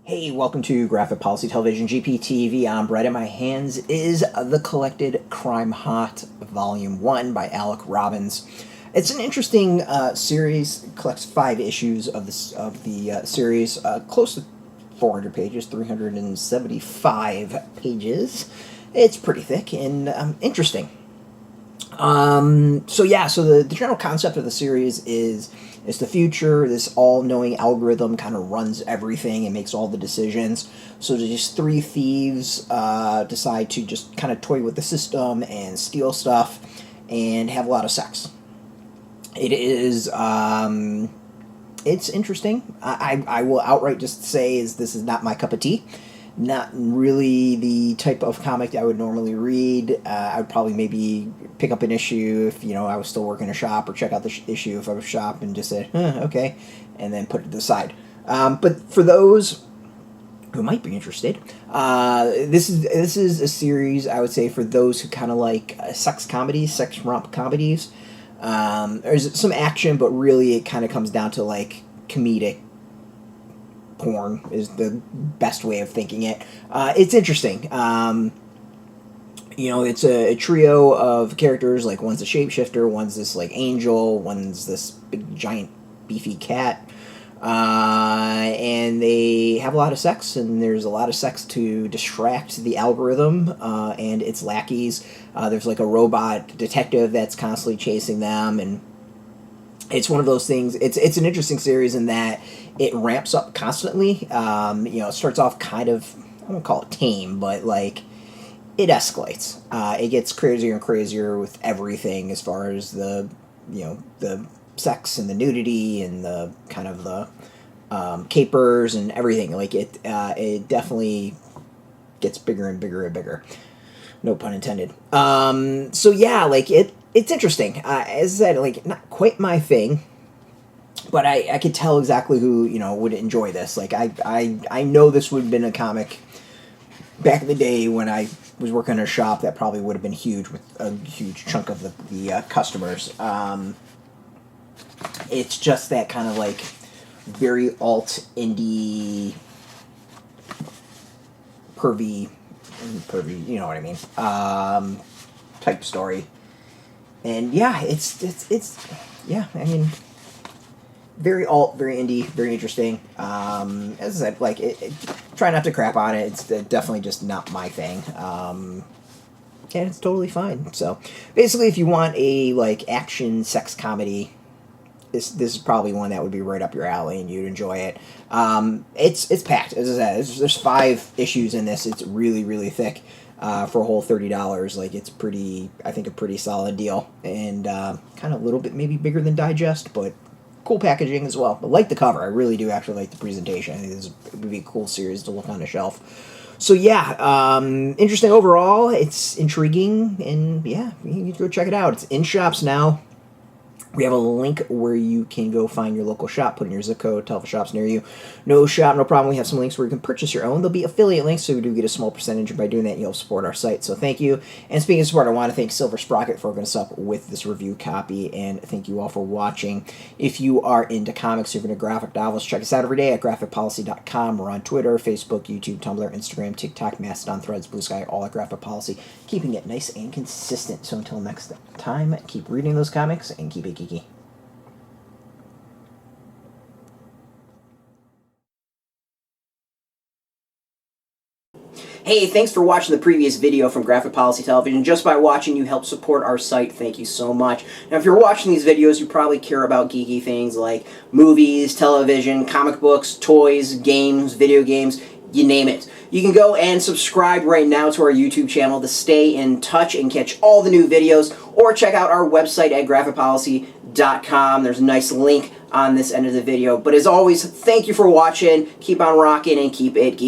Hey, welcome to Graphic Policy Television, GPTV. I'm Brett. In my hands is The Collected Crime Hot, Volume 1 by Alec Robbins. It's an interesting series. It collects 5 issues of the series, close to 400 pages, 375 pages. It's pretty thick and interesting. So the general concept of the series is it's the future. This all-knowing algorithm kind of runs everything and makes all the decisions. So these 3 thieves decide to just kind of toy with the system and steal stuff and have a lot of sex. It is it's interesting. I will outright just say this is not my cup of tea. Not really the type of comic that I would normally read. I would probably maybe pick up an issue if, I was still working a shop, or check out the issue if I was shop and just say, okay, and then put it to the side. But for those who might be interested, this is a series, I would say, for those who kind of like sex comedies, sex romp comedies. There's some action, but really it kind of comes down to like comedic porn is the best way of thinking it. It's interesting. It's a trio of characters. Like, one's a shapeshifter, one's this like angel, one's this big giant beefy cat, and they have a lot of sex, and there's a lot of sex to distract the algorithm and its lackeys. There's like a robot detective that's constantly chasing them, and it's one of those things. It's an interesting series in that it ramps up constantly. It starts off kind of, I won't call it tame, but like it escalates. It gets crazier and crazier with everything, as far as the sex and the nudity and the kind of the capers and everything. Like it definitely gets bigger and bigger and bigger. No pun intended. It's interesting. As I said, like, not quite my thing, but I could tell exactly who, would enjoy this. Like, I know this would have been a comic back in the day when I was working in a shop that probably would have been huge with a huge chunk of the customers. It's just that kind of, like, very alt indie pervy, you know what I mean, type story. And yeah, it's very alt, very indie, very interesting. As I said, like, try not to crap on it. It's definitely just not my thing. And it's totally fine. So basically, if you want a like action sex comedy, this is probably one that would be right up your alley and you'd enjoy it. It's packed. As I said, there's 5 issues in this. It's really, really thick. For a whole $30, like, it's I think a pretty solid deal, and kind of a little bit maybe bigger than Digest, but cool packaging as well. But like the cover, I really do actually like the presentation. I think it would be a cool series to look on a shelf. So yeah, interesting overall. It's intriguing, and yeah, you can go check it out. It's in shops now. We have a link where you can go find your local shop, put in your zip code, tell if a shop's near you. No shop, no problem. We have some links where you can purchase your own. There'll be affiliate links, so we do get a small percentage, and by doing that, you'll support our site. So thank you. And speaking of support, I want to thank Silver Sprocket for hooking us up with this review copy, and thank you all for watching. If you are into comics, you're into graphic novels, check us out every day at graphicpolicy.com. We're on Twitter, Facebook, YouTube, Tumblr, Instagram, TikTok, Mastodon, Threads, Blue Sky, all at Graphic Policy, keeping it nice and consistent. So until next time, keep reading those comics and keep it geeky. Hey, thanks for watching the previous video from Graphic Policy Television. Just by watching, you help support our site. Thank you so much. Now, if you're watching these videos, you probably care about geeky things like movies, television, comic books, toys, games, video games, you name it. You can go and subscribe right now to our YouTube channel to stay in touch and catch all the new videos, or check out our website at graphicpolicy.com. There's a nice link on this end of the video. But as always, thank you for watching. Keep on rocking and keep it geeky.